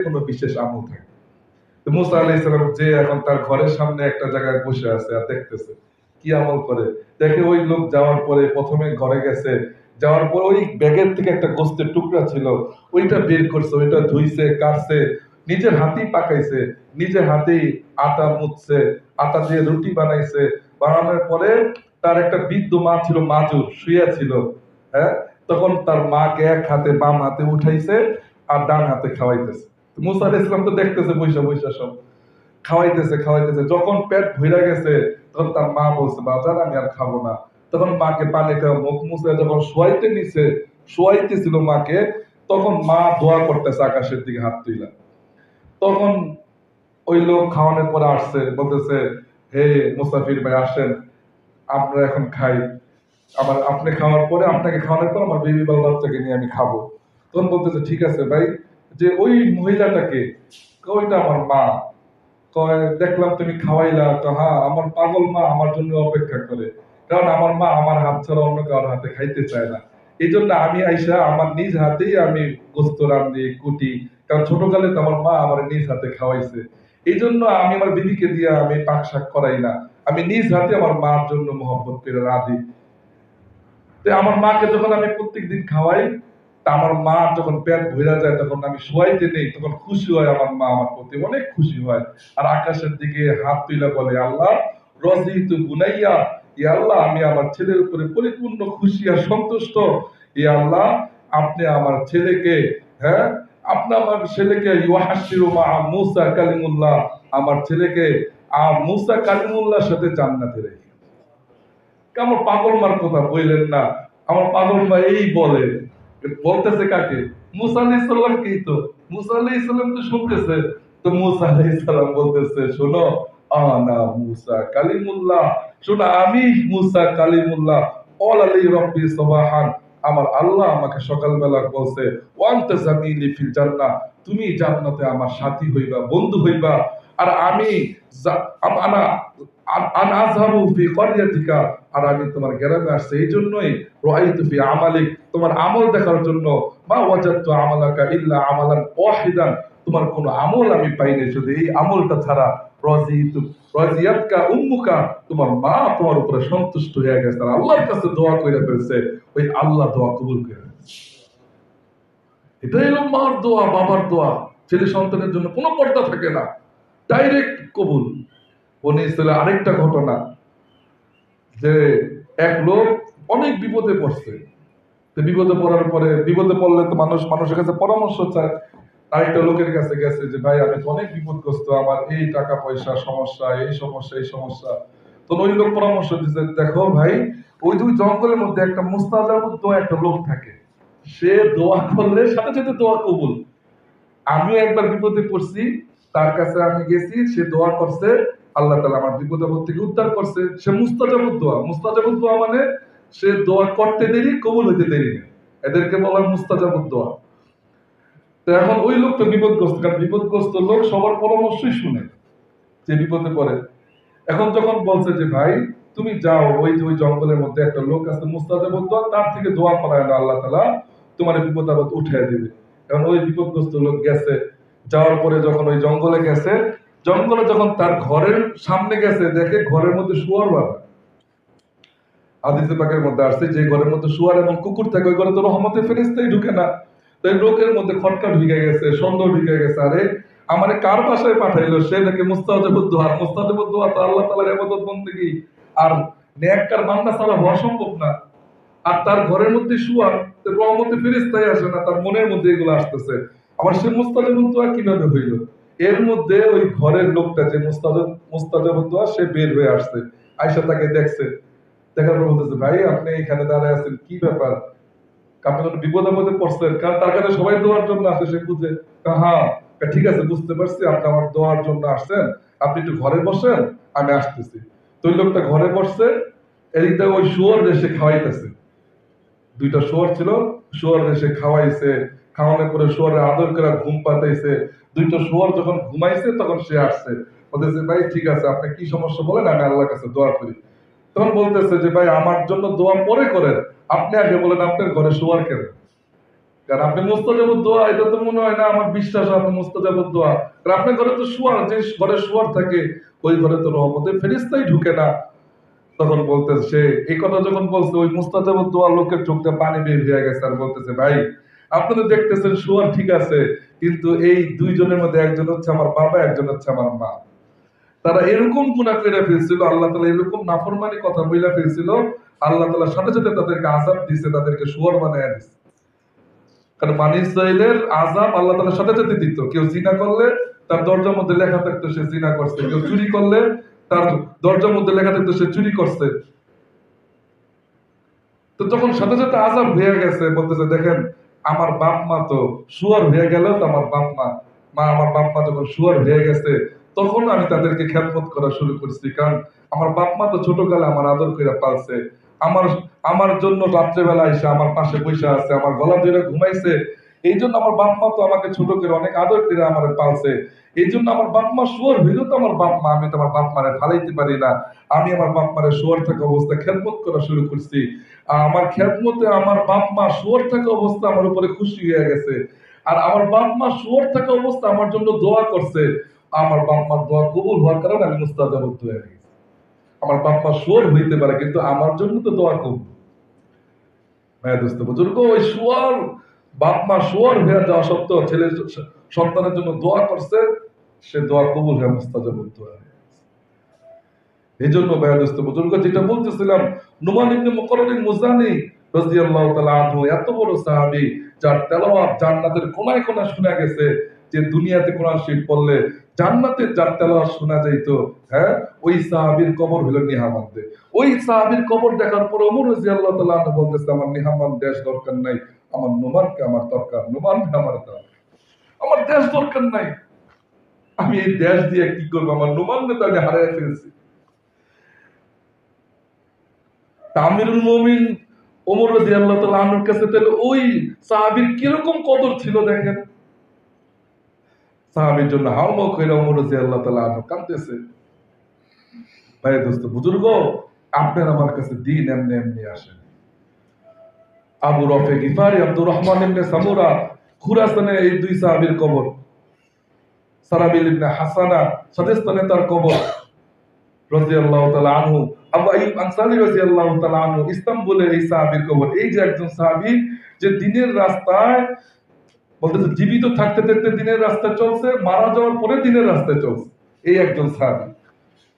কোনো বিশেষ আমল থাকে। তো মুসা আলাইহিস সালাম যে এখন তার ঘরের সামনে একটা জায়গায় বসে আছে আর দেখতেছে কি আমল করে। দেখে ওই লোক যাওয়ার পরে প্রথমে ঘরে গেছে, যাওয়ার পর ওই ব্যাগের থেকে একটা গোস্তের টুকরা ছিল, ওইটা বের করছে, ওইটা ধুইছে, কাটছে, নিজের হাতেই পাকাইছে, নিজের হাতেই আটা মুছছে, আটা দিয়ে রুটি বানাইছে। বানানোর পরে তার একটা বৃদ্ধ মা ছিল, মাজুর শুয়ে ছিল। হ্যাঁ, তখন তার মাকে এক হাতে বাম হাতে উঠাইছে আর ডান হাতে খাওয়াইতেছে। মুসা আলাইহিস সালাম তো দেখতেছে বৈশা বৈশা সব খাওয়াইতেছে খাওয়াইতেছে। যখন পেট ভরে গেছে তখন তার মা বলছে, বাজার আমি আর খাবো না। তখন মাকে পানি খাওয়া মুখ মুছে যখন শোয়াইতে নিছে, শোয়াইতেছিল মাকে, তখন মা দোয়া করতেছে আকাশের দিকে হাত তুইলা। তখন ওই লোক খাওয়ানোর পরে আসছে, বলতেছে, হে মুসাফির ভাই আসেন, আমরা এখন খাই। আবার আপনি খাওয়ার পরে, আপনাকে খাওয়ানোর পর আমার বেবি বাল বাচ্চাকে নিয়ে আমি খাবো। তখন বলতেছে ঠিক আছে ভাই, যে ওই মহিলাটাকে, ওইটা আমার মা। কয় দেখলাম তুমি খাওয়াইলা, তো হ্যাঁ আমার পাগল মা আমার জন্য অপেক্ষা করে, কারণ আমার মা আমার হাত ছাড়া অন্য কারোর হাতে খাইতে চায় না। এই জন্য আমি আইসা আমার নিজ হাতেই আমি গোস্ত রান্ধি কুটি, কারণ ছোটকালে তো আমার মা আমার নিজ হাতে খাওয়াইছে। এই জন্য আমি আমার বিবিকে দিয়ে আমি পাক শাক করাই না, আমি নিজ হাতে আমার মার জন্য মহব্বত করে রাঁধি। তো আমার মাকে যখন আমি প্রত্যেকদিন খাওয়াই, তা আমার মা যখন পেট ভরা যায় তখন আমি শোয়াইতে নেই, তখন খুশি হয় আমার মা, আমার প্রতি অনেক খুশি হয়। আর আকাশের দিকে হাত তুলে বলে, আল্লাহ রাজিতু বুনাইয়া, ই আল্লাহ আমি আমার ছেলের উপরে পরিপূর্ণ খুশি আর সন্তুষ্ট। ই আল্লাহ আপনি আমার ছেলেকে, হ্যাঁ, আপনি আমার ছেলেকে ইউহাশিরু মা মুসা কালিমুল্লাহ, আমার ছেলেকে মুসা কালিমুল্লাহর সাথে জান্নাতে রেখে। আমার পাগল মার কথা বললেন না, আমার পাগল মা এই বলে, বলতেছে কাকে? মুসা আলাইহিস সালামকেই তো। মুসা আলাইহিস সালাম তো শুনতেছে। তো মুসা আলাইহিস সালাম বলতেছে, শোনো, আনা মুসা কালিমুল্লাহ, শোনো আমি মুসা কালিমুল্লাহ, আলী রব্বি সুবহান, আমার আল্লাহ আমাকে সকালবেলা বলছে, ওয়ান্তা জামিলি ফিল জান্নাহ, তুমি জান্নাতে আমার সাথী হইবা, বন্ধু হইবা। আর আমি আনা আনআযহাবু ফি ক্বরিয়াতিকা, আর আমি তোমার গ্রামে আসছি এই জন্যই, রাআইতু ফি আমালিক, তোমার আমল দেখার জন্য, মা ওয়াজাদতু আমালাকা ইল্লা আমালান ওয়াহিদান, তোমার কোন আমল আমি পাইনি শুধু এই আমলটা ছাড়া। রাজিতু রাজিয়াতকা উম্মুকা, তোমার মা তোমার উপরে সন্তুষ্ট হয়ে গেছে, আর আল্লাহর কাছে দোয়া কইরা ফেলছে, ওই আল্লাহ দোয়া কবুল করে। এটাই হলো মার দোয়া, বাবার দোয়া। ছেলে সন্তানের জন্য কোনো পর্দা থাকে না, ডাইরেক্ট কবুল। বনি ইসরাইলের আরেকটা ঘটনা, যে এক লোক অনেক বিপদে পড়ছে। তো বিপদে পড়ার পরে, বিপদে পড়লে তো মানুষ মানুষের কাছে পরামর্শ চায়। আরেকটা লোকের কাছে গেছে যে ভাই আমি তো অনেক বিপদগ্রস্ত, আমার এই টাকা পয়সা সমস্যা, এই সমস্যা, এই সমস্যা। তো ওই লোক পরামর্শ দিচ্ছে, দেখো ভাই, ওই দুই জঙ্গলের মধ্যে একটা মুস্তাজাবুদ দোয়া একটা লোক থাকে, সে দোয়া করলে সাথে সাথে দোয়া কবুল। আমিও একবার বিপদে পড়ছি, তার কাছে আমি গেছি, সে দোয়া করছে, আল্লাহ তাআলা আমার বিপদ আপদ থেকে উদ্ধার করছে। সে মুস্তাজাবুদ দোয়া, মুস্তাজাবুদ দোয়া মানে সে দোয়া করতে দেরি, কবুল হইতে দেরি না, এদেরকে বলা হয় মুস্তাজাবুদ দোয়া। তো এখন ওই লোকটা বিপদগ্রস্ত, কারণ বিপদগ্রস্ত লোক সবার পরামর্শই শুনে যে বিপদে পড়ে। এখন যখন বলছে যে ভাই তুমি যাও, ওই যে ওই জঙ্গলের মধ্যে একটা লোক আছে মুস্তাজাবুদ দোয়া, তার থেকে দোয়া করায় না, আল্লাহ তাআলা তোমার বিপদ আপদ উঠায় দিবে। এখন ওই বিপদগ্রস্ত লোক গেছে, যাওয়ার পরে যখন ওই জঙ্গলে গেছে, জঙ্গলে যখন তার ঘরের সামনে গেছে, দেখে ঘরের মধ্যে শুয়োর বাঁধা। হাদিসে পাকের মধ্যে আসছে যে ঘরের মধ্যে শুয়োর এবং কুকুর থাকে, ওই ঘরে তো রহমতের ফেরেশতাই ঢুকে না। তাই লোকের মধ্যে খটকা ঢুকে গেছে, সন্দেহ ঢুকে গেছে, আরে আমারে কার বাসায় পাঠাইলো? সে নাকি মুস্তাজাবুদ দোয়া। মুস্তাজাবুদ দোয়া তো আল্লাহ তাআলার ইবাদত বন্দেগী, আর নেককার বান্দা ছাড়া হওয়া সম্ভব না। আর তার ঘরের মধ্যে শুয়ার, রহমতে ফেরেশতাই আসে না, তার মনের মধ্যে এগুলো আসতেছে। আবার সে মুস্তাজাবুদ দোয়া কিভাবে হইল? এর মধ্যে ওই ঘরের লোকটা যে মুস্তাজাবুদ দোয়া, সে বের হয়ে আসছে, আয়েশা তাকে দেখছে, দেখার পর বলতেছে, ভাই আপনি এখানে দাঁড়ায় আছেন, কি ব্যাপার? আপনি কোনো বিপদ আপদে পড়ছেন? কারণ তার কাছে সবাই দোয়ার জন্য আসে, সে বুঝে। হ্যাঁ, ঠিক আছে বুঝতে পারছি, আপনি আমার দোয়ার জন্য আসছেন, আপনি একটু ঘরে বসেন, আমি আসতেছি। তো ওই লোকটা ঘরে বসছে, এদিকটা ওই শুয়োর এসে খাওয়াইতেছে। দুইটা শুয়োর ছিল, শুয়োর এসে খাওয়াইছে, খাওয়ানোর পরে শুয়োরের আদর করে ঘুম পাতাইছে। দুইটা শুয়োর যখন ঘুমাইছে তখন সে আসছে, বলতেছে ভাই ঠিক আছে আপনি কি সমস্যা বলেন, আমি আল্লাহর কাছে দোয়া করি। তখন বলতেছে যে ভাই আমার জন্য দোয়া পরে করেন, আপনি আগে বলেন আপনার ঘরে শুয়োর কেন? কারণ আপনি মুস্তাজাবুদ দোয়া, এটা তো মনে হয় না আমার বিশ্বাস আপনি মুস্তাজাবুদ দোয়া। কারণ আপনার ঘরে তো শুয়ার, যে ঘরে শুয়ার থাকে ওই ঘরে তো রহমতের ফেরেশতাই ঢুকে না। তখন বলতেছে সে, এই কথা যখন বলছে ওই মুস্তাজাবুদ দোয়া লোকের চোখ দিয়ে পানি বের হয়ে গেছে, আর বলতেছে ভাই আপনি তো দেখতেছেন শুয়ার ঠিক আছে, কিন্তু এই দুইজনের মধ্যে একজন হচ্ছে আমার বাবা, একজন হচ্ছে আমার মা। তারা এরকম গুনাহ করে ফেলছিল, আল্লাহ তাআলা এরকম নাফরমানি কথা বইলা ফেলছিল, আল্লাহ তাআলা সাথে সাথে তাদেরকে আযাব দিছে, তাদেরকে শুয়োর বানায়া দিছে। কারণ বনী ইসরাইলের আযাব আল্লাহ তাআলা সাথে সাথে দিত। কেউ জিনা করলে তার দরজার মধ্যে লেখা থাকতো সে জিনা করছে, কেউ চুরি করলে তার দরজার মধ্যে লেখা থাকতো সে চুরি করছে। তো যখন সাথে সাথে আযাব হয়ে গেছে, বলতেছে দেখেন আমার বাপ মা তো শুয়োর হয়ে গেল, তো আমার বাপ মা আমার বাপ মা যখন শুয়োর হয়ে গেছে, তখন আমি তাদেরকে খেদমত করা শুরু করছি। কারণ আমার বাপ মা তো ছোটকালে আমার আদর করে পালছে, আমার আমার জন্য রাত্রেবেলা এসে আমার পাশে বসে আছে, আমার গলা ধরে ঘুমাইছে। এই জন্য আমার বাপ মা তো আমাকে ছোট করে অনেক আদর করে আমার পালছে। এই জন্য আমার বাপ মা শুয়োর হইলেও তো আমার বাপ মা, আমি তো আমার বাপ মারে ফালাইতে পারি না। আমি আমার বাপ মারে শুয়োর থাকা অবস্থায় খেদমত করা শুরু করছি। আমার খেদমতে আমার বাপ মা শুয়োর থাকা অবস্থা আমার উপরে খুশি হয়ে গেছে। আর আমার বাপ মা শুয়োর থাকা অবস্থা আমার জন্য দোয়া করছে। আমার বাপ মার দোয়া কবুল হওয়ার কারণে আমি মুস্তাজাব হয়ে গেছি। আমার বাপ মা শুয়োর হইতে পারে, কিন্তু আমার জন্য তো দোয়া কবুল। ভাই দোস্ত বুজুর্গ, ওই শুয়োর বাপ মা শুয়োর হয়ে যাওয়া সত্ত্বেও ছেলে সন্তানের জন্য দোয়া করছে, সে দোয়া কবুল হয়ে মুস্তাজাব হয়ে গেছে। এই জন্য ভাই দোস্ত বুজুর্গ, যেটা বলতেছিলাম, নুমান ইবনে মুকাররিম মুজানি রাদিয়াল্লাহু তাআলা আনহু এত বড় সাহাবী, যার তেলাওয়াত জান্নাতের কোনায় কোনায় শোনা গেছে। যে দুনিয়াতে কোরআন শরীফ পড়লে জান্নাতে যার তেলাওয়াত শোনা যাইতো, হ্যাঁ, ওই সাহাবীর কবর হলো নিহামান্দে। ওই সাহাবীর কবর দেখার পর ওমর রাদিয়াল্লাহু তাআলা আনহু বলতেছে, আমার নিহামান্দ দেশ দরকার নাই, আমার নুমানকে আমার দরকার, নুমানকে আমার দরকার, আমার দেশ দরকার নাই। আমি এই দেশ দিয়ে কি করবো, আমার নুমানকে তো আমি হারিয়ে ফেলছি। আমিরুল মুমিন ওমর রাদিয়াল্লাহু তাআলা আনহুর কাছে তাহলে ওই সাহাবীর কিরকম কদর ছিল দেখেন। সাহাবীর জন্য হাওমাও কইরা ওমর রাদিয়াল্লাহু তাআলা আনহু কাঁদতেছে। ভাই দোস্ত বুজুর্গ, আপনার আমার কাছে দিন এমনি এমনি আসে। আবু রফে গিফারি, আব্দুর রহমান ইবনে সামুরা, খুরাসানে এই দুই সাহাবীর কবর। সারাবিল ইবনে হাসানা সাজেস্তানে তার কবর রাদিয়াল্লাহু তাআলা আনহু। আবু আইয়ুব আনসারী রাদিয়াল্লাহু তাআলা আনহু ইস্তাম্বুলে এই সাহাবীর কবর। এই যে একজন সাহাবী যে দিনের রাস্তায়, বলতেছে জীবিত থাকতে থাকতে দিনের রাস্তায় চলছে, মারা যাওয়ার পরে দিনের রাস্তায় চলছে, এই একজন সাহাবী।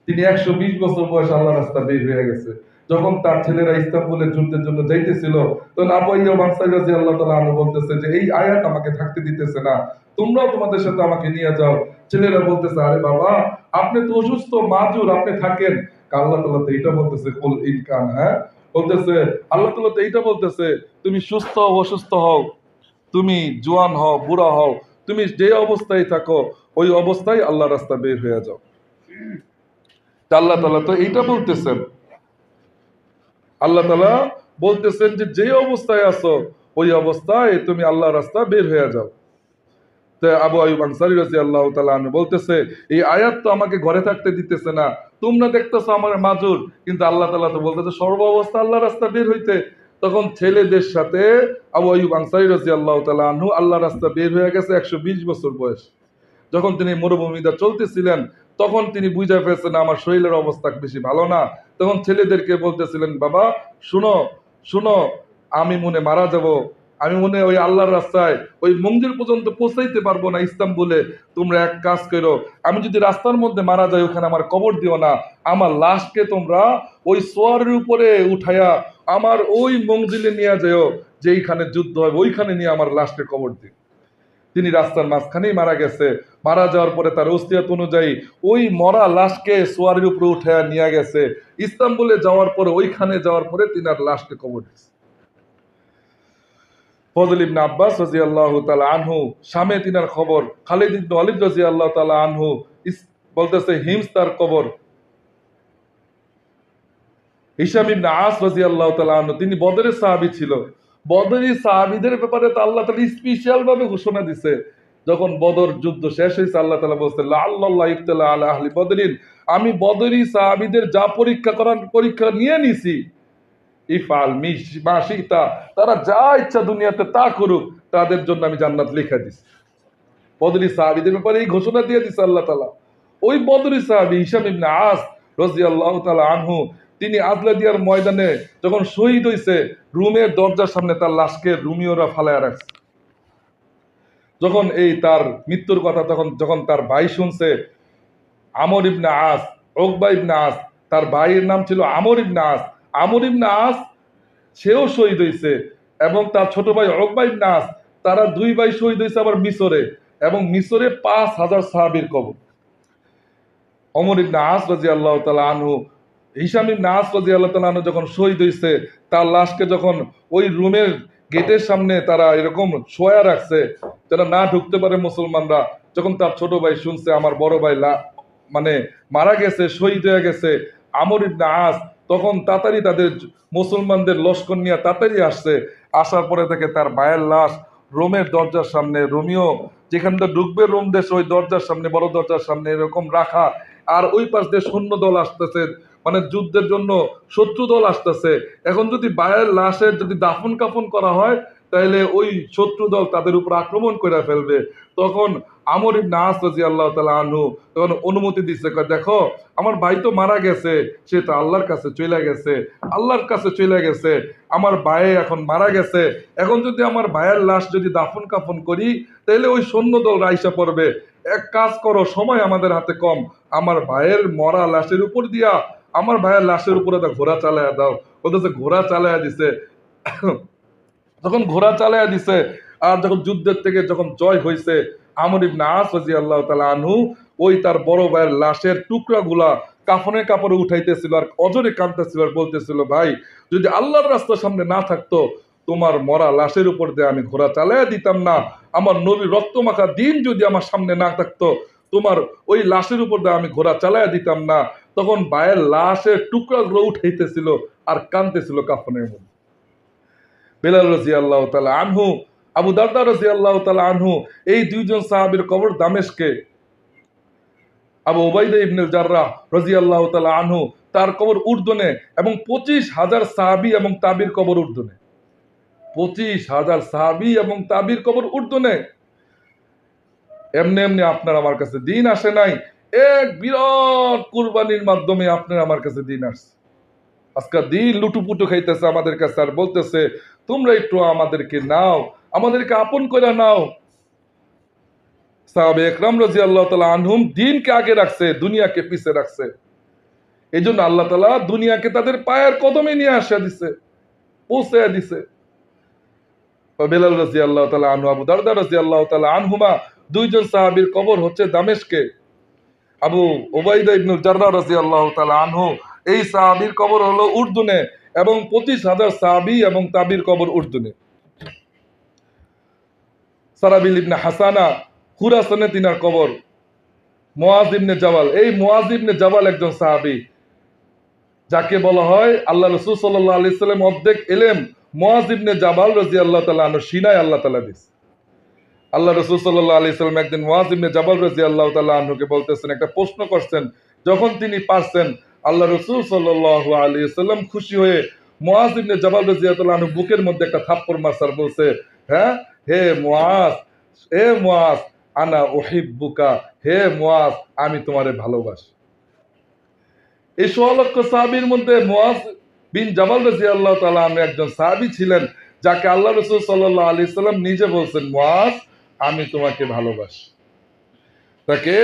তিনি 120 বছর বয়স আল্লাহর রাস্তা বের হয়ে গেছে। যখন তার ছেলেরা ইস্তাম্বুলের যুদ্ধের জন্য যাইতেছিল, তখন আবু আইয়ুব আনসারী রাদিয়াল্লাহু তাআলা আনহু বলতেছে যে এই আয়াত আমাকে থাকতে দিতেছে না, তোমরাও তোমাদের সাথে আমাকে নিয়ে যাও। ছেলেরা বলতেছে আরে বাবা আপনি তো অসুস্থ মাজুর, আপনি থাকেন। আল্লাহ তাআলা তো এটা বলতেছে কুল ইনকান, হ্যাঁ, বলতেছে আল্লাহ তাআলা তো এটা বলতেছে তুমি সুস্থ হও অসুস্থ হও, তুমি জোয়ান হও বুড়া হও, তুমি যে অবস্থায় থাকো ওই অবস্থায় আল্লাহ রাস্তা বের হয়ে যাও। আল্লাহ তাআলা তো এইটা বলতেছেন, আল্লাহ তাআলা বলতেছেন যে যে অবস্থায় আছো ওই অবস্থায় তুমি আল্লাহ রাস্তা বের হয়ে যাও। তো আবু আইয়ুব আনসারী রাদিয়াল্লাহু তাআলা আনহু বলতেছে এই আয়াত তো আমাকে ঘরে থাকতে দিতেছে না, তোমরা দেখতেছো আমার মাজুর, কিন্তু আল্লাহ তাআলা তো বলতেছে সর্ব অবস্থা আল্লাহ রাস্তা বের হইতে। তখন ছেলেদের সাথে আবু আইয়ুব আনসারী রাদিয়াল্লাহু তাআলা আনহু আল্লাহ রাস্তা বের হয়ে গেছে 120 বছর বয়স। যখন তিনি মরুভূমিতে চলতেছিলেন, তখন তিনি বুঝে ফেলছেন আমার শরীরের অবস্থা বেশি ভালো না। তখন ছেলেদেরকে বলতেছিলেন বাবা শুনো শুনো, আমি মনে মারা যাব, আমি মনে ওই আল্লাহর রাস্তায় ওই মন্দির পর্যন্ত পৌঁছাইতে পারবো না ইস্তাম্বুলে, তোমরা এক কাজ করো, আমি যদি রাস্তার মধ্যে মারা যাই ওখানে আমার কবর দিও না, আমার লাশকে তোমরা ওই সোয়ারের উপরে উঠাইয়া আমার ওই মঞ্জিলে নিয়ে যাও, যেইখানে যুদ্ধ হবে ওইখানে নিয়ে আমার লাশকে কবর দিও। তিনি রাস্তার মাঝখানেই মারা গেছে। মারা যাওয়ার পরে তার ওসিয়ত অনুযায়ী ওই মরা লাশকে সোয়ারের উপরে উঠে নিয়ে গেছে। ইস্তাম্বুলে যাওয়ার পরে ওইখানে যাওয়ার পরে তিনার লাশকে কবর দিয়েছে। ফজল ইবনে আব্বাস রাদিয়াল্লাহু তাআলা আনহু শামে তিনার খবর, খালিদ ইবনে ওয়ালিদ রাদিয়াল্লাহু তাআলা আনহু বলতেছে হিমস তার কবর, হিশাম ইবনে আস রাদিয়াল্লাহু তাআলা আনহু তিনি বদরের সাহাবী ছিল। বদরি সাহাবীদের ব্যাপারে তো আল্লাহ তাআলা স্পেশাল ভাবে ঘোষণা দিছে। যখন বদর যুদ্ধ শেষ হয়েছে আল্লাহ তাআলা বলছেন লাআল্লাল্লাহু ইবতালা আলা আহলি বদরিন, আমি বদরি সাহাবীদের যা পরীক্ষা করার পরীক্ষা নিয়ে নিছি। ইফআল মা শিতা, তারা যা ইচ্ছা দুনিয়াতে তা করুক, তাদের জন্য আমি জান্নাত লিখে দিছি। বদরি সাহাবীদের ব্যাপারে এই ঘোষণা দিয়ে দিছে আল্লাহ তাআলা। ওই বদরি সাহাবী হিশাম ইবনে আস রাদিয়াল্লাহু তাআলা আনহু, তিনি আজলাদিয়ার ময়দানে যখন শহীদ হইছে, রুমের দরজার সামনে তার লাশকে রুমিয়রা ফালায়া রাখছে। যখন এই তার মৃত্যুর কথা যখন তার ভাই শুনছে, আমর ইবনে আস, উকবা ইবনে আস, তার ভাইয়ের নাম ছিল আমর ইবনে আস। আমর ইবনে আস সেও শহীদ হয়েছে, এবং তার ছোট ভাই উকবা ইবনে আস, তারা দুই ভাই শহীদ হয়েছে আবার মিশরে, এবং মিশরে 5,000 সাহাবীর কবর। ওমর ইবনে আস রাদিয়াল্লাহু তাআলা আনহু, হিশাম ইবনে আস রাদিয়াল্লাহু তাআলা আনহু যখন শহীদ হয়েছে, তার লাশকে যখন ওই রুমের গেটের সামনে তারা এরকম শোয়া রাখছে যারা না ঢুকতে পারে মুসলমানরা, যখন তার ছোট ভাই শুনছে আমার বড় ভাই মানে মারা গেছে, শহীদ হয়ে গেছে আমর ইবনে আস, তখন তাড়াতাড়ি তাদের মুসলমানদের লস্কর নিয়ে তাড়াতাড়ি আসছে। আসার পরে থেকে তার ভাইয়ের লাশ রোমের দরজার সামনে, রোমিও যেখানটা ঢুকবে রোম দেশ, ওই দরজার সামনে, বড় দরজার সামনে এরকম রাখা। আর ওই পাশ দিয়ে সৈন্য দল আসতেছে, মানে যুদ্ধের জন্য শত্রু দল আসতেছে। এখন যদি ভাইয়ের লাশের যদি দাফন কাফন করা হয়, তাহলে ওই শত্রু দল তাদের উপর আক্রমণ করে ফেলবে। তখন আমর ইবনে আস রাদিয়াল্লাহু তাআলা আনহু তখন অনুমতি দিচ্ছে, দেখো আমার ভাই তো মারা গেছে, সে তো আল্লাহর কাছে চলে গেছে, আল্লাহর কাছে চলে গেছে, আমার ভাই এখন মারা গেছে, এখন যদি আমার ভাইয়ের লাশ যদি দাফন কাফন করি, তাহলে ওই সৈন্য দল রাইসা পড়বে। এক কাজ করো, সময় আমাদের হাতে কম, আমার ভাইয়ের মরা লাশের উপর দিয়া আমার ভাইয়ের লাশের উপরে ঘোড়া চালায়া দাও। ওদের ঘোড়া চালায়া দিছে। যখন ঘোড়া চালায়া দিছে, আর যখন যুদ্ধের থেকে যখন জয় হয়েছে, আমর ইবনে আস রাদিয়াল্লাহু তাআলা আনহু ওই তার বড় ভাইয়ের লাশের টুকরাগুলা কাফনের কাপড়ে উঠাইতেছিল, আর অজরে কাঁদতেছিল, আর বলতেছিল, ভাই যদি আল্লাহর রাস্তার সামনে না থাকতো, তোমার মরা লাশের উপর দিয়ে আমি ঘোড়া চালায়া দিতাম না। আমার নবীর রক্তমাখা দিন যদি আমার সামনে না থাকতো, তোমার ওই লাশের উপর দিয়ে আমি ঘোড়া চালায়া দিতাম না। তখন ভাইয়ের লাশের টুকরাগুলো উঠাইতেছিল আর কাঁদতেছিল কাফনের মধ্যে। বেলাল রাদিয়াল্লাহু তাআলা আনহু, আবু দারদা রাদিয়াল্লাহু তাআলা আনহু, এই দুইজন সাহাবীর কবর দামেস্কে। আবু উবাইদা ইবনে জাররাহ রাদিয়াল্লাহু তাআলা আনহু, তার কবর উর্দুনে, এবং 25,000 সাহাবী এবং তাবির কবর উর্দুনে। 25,000 সাহাবী এবং তাবির কবর উর্দুনে। এমনি এমনি আপনার আমার কাছে দিন আসে নাই, এক বিরাট কুরবানির মাধ্যমে আপনার আমার কাছে দিন আসছে। আজকে দিন লুটুপুটু খাইতেছে আমাদের কাছে, আর বলতেছে তোমরা একটু আমাদেরকে নাও, আমাদেরকে আপন করে নাও। সাহাবে একরাম রাদিয়াল্লাহু তাআলা আনহুম দিনকে আগে রাখছে, দুনিয়াকে পিছে রাখছে। এই জন্য আল্লাহ তাআলা দুনিয়াকে তাদের পায়ের কদমে নিয়ে আসা দিছে, পৌঁছে দিছে। বেলাল রাদিয়াল্লাহু তাআলা আনহু, আবু দারদা রাদিয়াল্লাহু তাআলা আনহুমা, দুইজন সাহাবীর কবর হচ্ছে দামেস্কে। আবু উবাইদা ইবনে জাররাহ রাদিয়াল্লাহু তাআলা আনহু, এই সাহাবীর কবর হলো উর্দুনে, এবং 25,000 সাহাবী এবং তাবির কবর উর্দুনে। সারাবিল ইবনে হাসানা খুরাসানে তিনার কবর। মুআজ ইবনে জাবাল, এই মুআজ ইবনে জাবাল একজন সাহাবী, যাকে বলা হয় আল্লাহ রাসূল সাল্লাল্লাহু আলাইহি সাল্লাম অর্ধেক ইলম মুআজ ইবনে জাবাল রাদিয়াল্লাহু তাআলা আনহু সিনায় আল্লাহ তাআলা দিয়েছে। আল্লাহ রাসূল সাল্লাল্লাহু আলাইহি সাল্লাম একদিন মুআজ ইবনে জাবাল রাদিয়াল্লাহু তাআলা আনহুকে বলতেছেন, একটা প্রশ্ন করছেন, যখন তিনি পারছেন, আল্লাহ রাসূল সাল্লাল্লাহু আলাইহি সাল্লাম খুশি হয়ে মুআজ ইবনে জাবাল রাদিয়াল্লাহু তাআলা আনহু বুকের মধ্যে একটা থাপ্পড় মারসার, বলছে, হ্যাঁ হে মুআজ, হে মুআজ, আনা উহিব্বুকা, হে মুআজ আমি তোমারে ভালোবাসি। এই 16 লক্ষ সাহাবীর মধ্যে মুআজ বিন জাবাল রাদিয়াল্লাহু তাআলা আনহু একজন সাহাবী ছিলেন, যাকে আল্লাহ রাসূল সাল্লাল্লাহু আলাইহি সাল্লাম নিজে বলছেন, মুআজ আমি তোমাকে ভালোবাসি। তাকে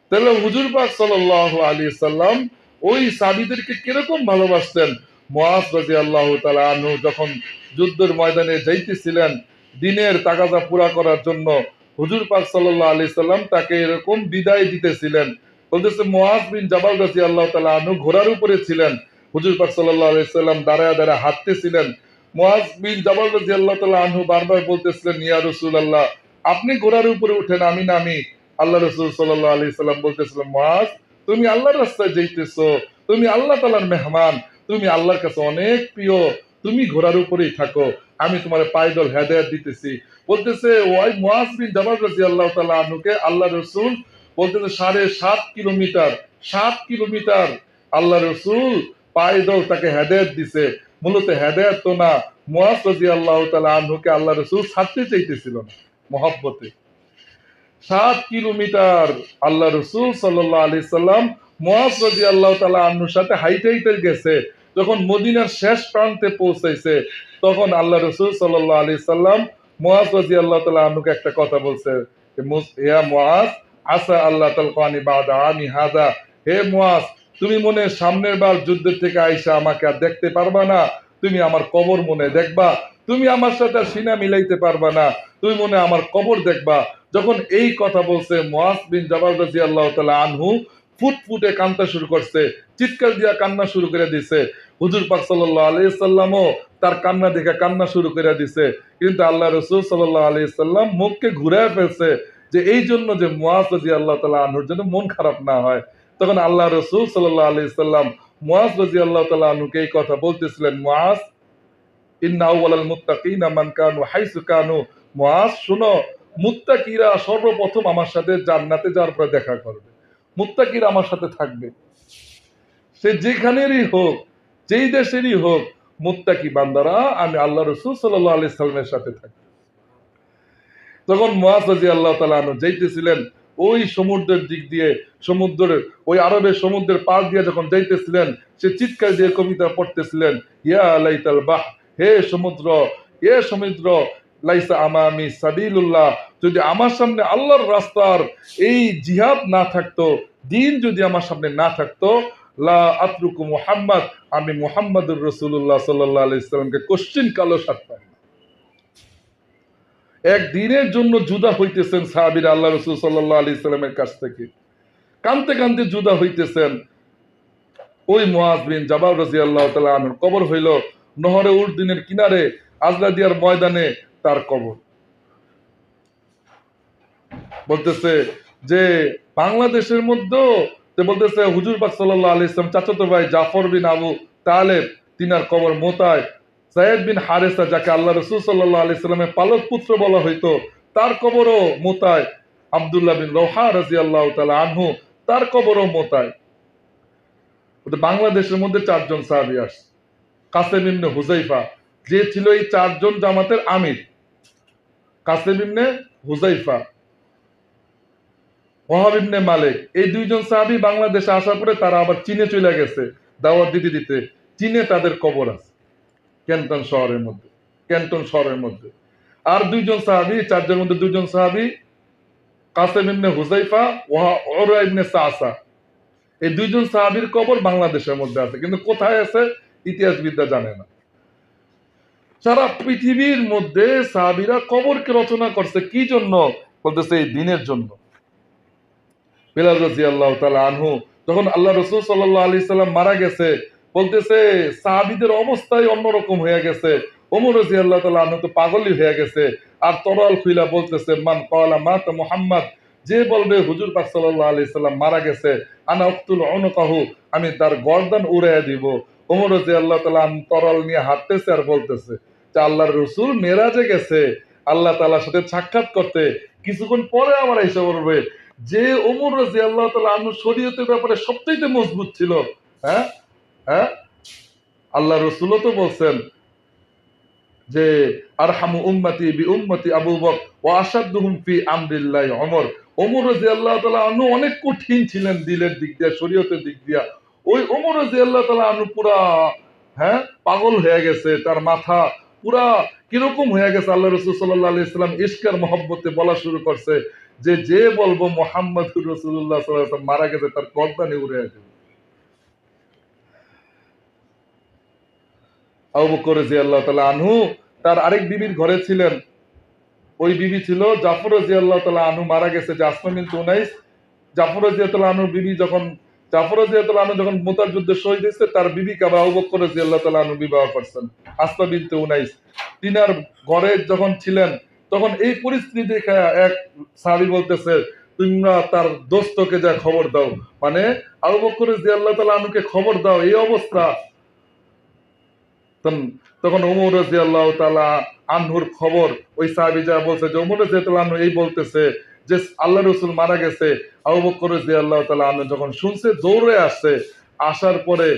তাহলে হুজুর পাক সাল্লাল্লাহু আলাইহি সাল্লাম ওই সাহাবীদেরকে কিরকম ভালোবাসতেন। মুআজ রাদিয়াল্লাহু তাআলা আনহু যখন যুদ্ধের ময়দানে যাইতেছিলেন দিনের তাগাদা পুরা করার জন্য, হুজুর পাক সাল্লাল্লাহু আলাইহি সাল্লাম তাকে এরকম বিদায় দিতেছিলেন। বলতেছে মুআজ বিন জাবাল রাদিয়াল্লাহু তাআলা আনহু ঘোড়ার উপরে ছিলেন, হুজুর পাক সাল্লাল্লাহু আলাইহি সাল্লাম দাঁড়ায় দাঁড়ায় হাঁটতেছিলেন। মুআজ বিন জাবাল রাদিয়াল্লাহু তাআলা আনহু বারবার বলতেছিলেন, ইয়া রাসূলুল্লাহ, আপনি ঘোড়ার উপরে উঠেন, আমি নামি। আল্লাহ রাসূল সাল্লাল্লাহু আলাইহি সাল্লাম বলতেছিলেন, মুআজ তুমি আল্লাহর রাস্তায় যাইতেছো, তুমি আল্লাহ তাআলার মেহমান, তুমি আল্লাহর কাছে অনেক প্রিয়, তুমি ঘোড়ার উপরেই থাকো, আমি তোমার পায়দল হেদায়েত দিতেছি। বলতেছে ওই মুআজ বিন জাবাল রাদিয়াল্লাহু তাআলা আনহুকে আল্লাহ রাসূল বলতেছে 7.5 কিলোমিটার, 7 কিলোমিটার আল্লাহ রাসূল পায়দল তাকে হেদায়েত দিছে। মূলত হেদায়েত তো না, মুআজ রাদিয়াল্লাহু তাআলা আনহুকে আল্লাহ রাসূল ছাড়তে চাইতেছিল না মহব্বতে। 7 কিলোমিটার আল্লাহ রসুল সাল্লাল্লাহু আলাইহি সাল্লাম মুআজ রাদিয়াল্লাহু তাআলা আনহুর সাথে হাইটে হাইটে গেছে। যখন মদিনার শেষ প্রান্তে পৌঁছাইছে তখন আল্লাহ রসুল সাল্লাল্লাহু আলাইহি সাল্লাম মুআজ রাদিয়াল্লাহু তাআলা আনহুকে একটা কথা বলছে, ইয়া মুআজ আসা আল্লাহ তালকানি বাদা আমি হাদা, হে মুআজ তুমি মনে সামনের বার যুদ্ধের থেকে আইসা আমাকে আর দেখতে পারবা না, তুমি আমার কবর মনে দেখবা, তুমি আমার সাথে সিনা মিলাইতে পারবা না, তুমি মনে আমার কবর দেখবা। যখন এই কথা বলছে মুআজ বিন জাবাল রাদিয়াল্লাহু তাআলা আনহু ফুটফুটে কান্না শুরু করছে, চিৎকার দিয়া কান্না শুরু করে দিছে। হুজুর পাক সাল্লাল্লাহু আলাইহি সাল্লামও তার কান্না দেখে কান্না শুরু করে দিছে। কিন্তু আল্লাহ রাসূল সাল্লাল্লাহু আলাইহি সাল্লাম মুখকে ঘুরায় ফেলছে যে এই জন্য যে মুআজ রাদিয়াল্লাহু তাআলা আনহুর জন্য মন খারাপ না হয়। তখন আল্লাহ রাসূল সাল্লাল্লাহু আলাইহি সাল্লাম মুআজ রাদিয়াল্লাহু তাআলা আনহুকে এই কথা বলতেছিলেন, মুআজ ইন্না আউওয়ালাল মুত্তাকিনা মান কানু হাইসু কানু, মুআজ শুনো, মুত্তাকিরা সর্বপ্রথম আমার সাথে জান্নাতে যাওয়ার পরে দেখা করবে, মুত্তাকিরা আমার সাথে থাকবে, সে যেখানেরই হোক, যেই দেশেরই হোক, মুত্তাকি বান্দারা আমি আল্লাহ রাসূল সাল্লাল্লাহু আলাইহি সাল্লামের সাথে থাকবে। তখন মুআজ রাদিয়াল্লাহু তাআলা আনহু যাইতেছিলেন ওই সমুদ্রের দিক দিয়ে, সমুদ্রের ওই আরবের সমুদ্রের পার দিয়ে যখন যাইতেছিলেন, সে চিৎকার দিয়ে কবিতা পড়তেছিলেন, ইয়া লাইতাল বাহ, হে সমুদ্র, এ সমুদ্র, লাইসা আমামি সাবিলুল্লাহ, যদি আমার সামনে আল্লাহর রাস্তার এই জিহাদ না থাকতো, দিন যদি আমার সামনে না থাকতো, লা আতরুকু মুহাম্মদ, আমি মুহাম্মাদুর রাসূলুল্লাহ সাল্লাল্লাহু আলাইহি সাল্লামকে কোশ্চিন কালো সারতাম। একদিনের জন্য জুদা হইতেছেন সাহাবীরা আল্লাহ রাসূল সাল্লাল্লাহু আলাইহি সাল্লামের কাছ থেকে, কানতে কানতে জুদা হইতেছেন। ওই মুআজ বিন জাবাল রাদিয়াল্লাহু তাআলা আনহুর কবর হইল নহরে উর্দিনের কিনারে আজলাদিয়ার ময়দানে তার কবর। বলতেছে যে বাংলাদেশের মধ্যে বলতেছে হুজুর পাক সাল্লাল্লাহু আলাইহি সাল্লাম চাচাতো ভাই জাফর বিন আবু তালেব তিনার কবর মোতায়, যায়েদ বিন হারেসা যাকে আল্লাহ রাসূল সাল্লাল্লাহু আলাইহি সাল্লামের পালক পুত্র বলা হইতো তার কবরও মোতায়, আব্দুল্লাহ বিন রওহা রাদিয়াল্লাহু তাআলা আনহু তার কবরও মোতায়। বাংলাদেশের মধ্যে 4 জন সাহাবী আসছে। কাসেম ইবনে হুযাইফা যে ছিল এই 4 জন জামাতের আমির, কাসেম ইবনে হুযাইফা, ওয়াহাব ইবনে মালিক, এই 2 জন সাহাবী বাংলাদেশে আসার পরে তারা আবার চীনে চলে গেছে দাওয়াত দিতে দিতে। চীনে তাদের কবর আছে ক্যান্টন শহরের মধ্যে, ক্যান্টন শহরের মধ্যে। আর 2 জন সাহাবী, 4 জনের মধ্যে 2 জন সাহাবী কাসেম ইবনে হুযাইফা, উরওয়া ইবনে সাসা, এই 2 জন সাহাবীর কবর বাংলাদেশের মধ্যে আছে, কিন্তু কোথায় আছে ইতিহাসবিদরা জানে না। সারা পৃথিবীর মধ্যে সাহাবীরা কবরকে রচনা করছে কি জন্য? বলতেছে এই দিনের জন্য। বিলাল রাদিয়াল্লাহু তাআলা আনহু যখন আল্লাহ রাসূল সাল্লাল্লাহু আলাইহি সাল্লাম মারা গেছে, বলতেছে সাহাবীদের অবস্থাই অন্যরকম হয়ে গেছে। ওমর রাদিয়াল্লাহু তাআলা আনহু তো পাগলই হয়ে গেছে, আর তরল খুইলা বলতেছে, মান ক্বালা মাতা মুহাম্মদ, যে বলবে হুজুর পাক সাল্লাল্লাহু আলাইহি সাল্লাম মারা গেছে, আনা উকতুল উনকাহু, আমি তার গর্দান উড়াইয়া দিব। ওমর রাদিয়াল্লাহু তাআলা তরল নিয়ে হাঁটতেছে আর বলতেছে যে আল্লাহর রাসূল মেরাজে গেছে আল্লাহ তাআলার সাথে সাক্ষাৎ করতে, কিছুক্ষণ পরে আমার এসে বলবে যে ওমর রাদিয়াল্লাহু তাআলা আনহু শরীয়তের ব্যাপারে সবচেয়ে মজবুত ছিল। হ্যাঁ হ্যাঁ, আল্লাহ রাসূলও তো বলছেন যে আরহামু উম্মতি বি উম্মতি আবু বকর ওয়া আশাদুহুম ফি আমরিল্লাহি ওমর। ওমর রাদিয়াল্লাহু তাআলা আনহু অনেক কঠিন ছিলেন দিলের দিক দিয়ে, শরীয়তের দিক দিয়ে। ওই ওমর রাদিয়াল্লাহু তাআলা আনহু পুরা পাগল হয়ে গেছে, তার মাথা পুরা কিরকম হয়ে গেছে। আল্লাহ রাসূল সাল্লাল্লাহু আলাইহি সাল্লাম ইশকের মহব্বতে বলা শুরু করছে যে যে বলবো মুহাম্মদুর রাসূলুল্লাহ সাল্লাল্লাহু আলাইহি ওয়াসাল্লাম মারা গেছে, তার গর্দানে উড়ে যাবে। আবু বকর রাদিয়াল্লাহু তাআলা আনহু তার আরেক বিবির ঘরে ছিলেন, ওই বিবি ছিল জাফর রাদিয়াল্লাহু তাআলা আনহু মারা গেছে যে আসমা বিনত উনাইস। জাফর রাদিয়াল্লাহু তাআলা আনহু বিবি যখন জাফর রাদিয়াল্লাহু তাআলা আনহু যখন মুতার যুদ্ধে শহীদ হয়েছে, তার বিবিকে আবু বকর রাদিয়াল্লাহু তাআলা আনহু বিবাহ করছেন, আসমা বিনত উনাইস। তিনার ঘরে যখন ছিলেন তখন এই পরিস্থিতি দেখে এক সাহাবী বলতেছে, তোমরা তার দোস্তকে যা খবর দাও, মানে আবু বকর রাদিয়াল্লাহু তাআলা আনহুকে খবর দাও এই অবস্থা। তখন ওমর রাদিয়াল্লাহু তাআলা আনহুর খবর ওই সাহাবী যা বলছে যে ওমর রাদিয়াল্লাহু তাআলা আনহু এই বলতেছে যে আল্লাহ রাসূল মারা গেছে। আবু বকর রাদিয়াল্লাহু তাআলা আনহু যখন শুনছে দৌড়ে আসছে, আসার পরে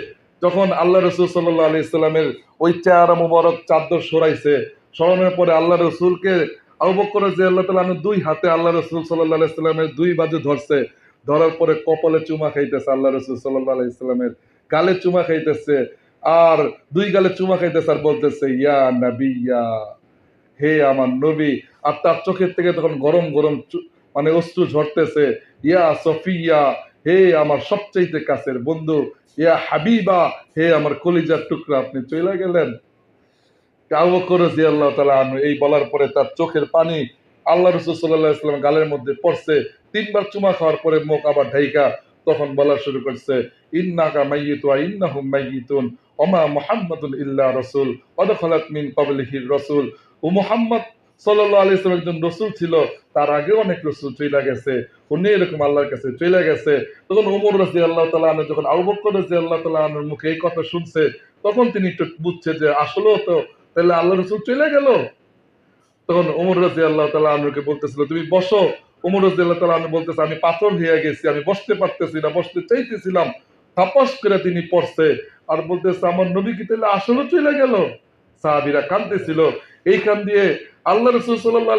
যখন আল্লাহ রসুল সাল্লাহ আলি ইসলামের ওই চেহারা মুবারক চাদর সরাইছে, সরানোর পরে আল্লাহ রসুলকে আবু বকর রাদিয়াল্লাহু তাআলা আনহু দুই হাতে আল্লাহ রসুল সাল্লাহ আলি ইসলামের দুই বাজু ধরছে, ধরার পরে কপালে চুমা খাইতেছে, আল্লাহ রসুল সাল্লাহ আলি ইসলামের গালে চুমা খাইতেছে, আর দুই গালে চুমা খাইতেছে আর বলতেছে ইয়া নাবিয়া, হে আমার নবী। আর তার চোখের থেকে তখন গরম গরম মানে অশ্রু ঝরতেছে। ইয়া সফিয়া, হে আমার সবচাইতে কাছের বন্ধু। ইয়া হাবিবা, হে আমার কলিজার টুকরা, আপনি চলে গেলেন। আবু বকর রাদিয়াল্লাহু তাআলা আনহু এই বলার পরে তার চোখের পানি আল্লাহ রাসূল সাল্লাল্লাহু আলাইহি ওয়াসাল্লাম গালের মধ্যে পড়ছে। তিনবার চুমা খাওয়ার পরে মুখ আবার ঢাইকা তখন বলা শুরু করছে, ইন্নাকা মাইয়িতু ওয়া ইন্নাহুম মাইয়িতুন ওয়া মা মুহাম্মাদুন ইল্লা রাসূল ক্বাদ খালাত মিন ক্বাবলিহির রাসূল। ও মুহাম্মদ সাল্লাল্লাহু আলাইহি ওয়াসাল্লাম একজন রাসূল ছিল, তার আগে অনেক রাসূল চলে গেছে, উনি এরকম আল্লাহর কাছে চলে গেছে। তখন ওমর রাদিয়াল্লাহু তাআলা আনহু যখন আবু বকর রাদিয়াল্লাহু তাআলা আনহুর মুখে এই কথা শুনছে, তখন তিনি একটু বুঝছে যে আসলেও তো তাহলে আল্লাহ রসুল চলে গেল। তখন ওমর রাদিয়াল্লাহু তাআলা আনহুকে বলতেছিল তুমি বসো। ওমর রাদিয়াল্লাহু তাআলা আনহু বলতেছে আমি পাথর হয়ে গেছি, আমি বসতে পারতেছি না, বসতে চাইতেছিলাম, তাপস করে তিনি পড়ছে আর বলতেছে আমার নবী কি তাহলে আসলে চলে গেল। সাহাবীরা কাঁদতেছিল। এইখান দিয়ে আল্লাহ রসুল সাল্লাল্লাহু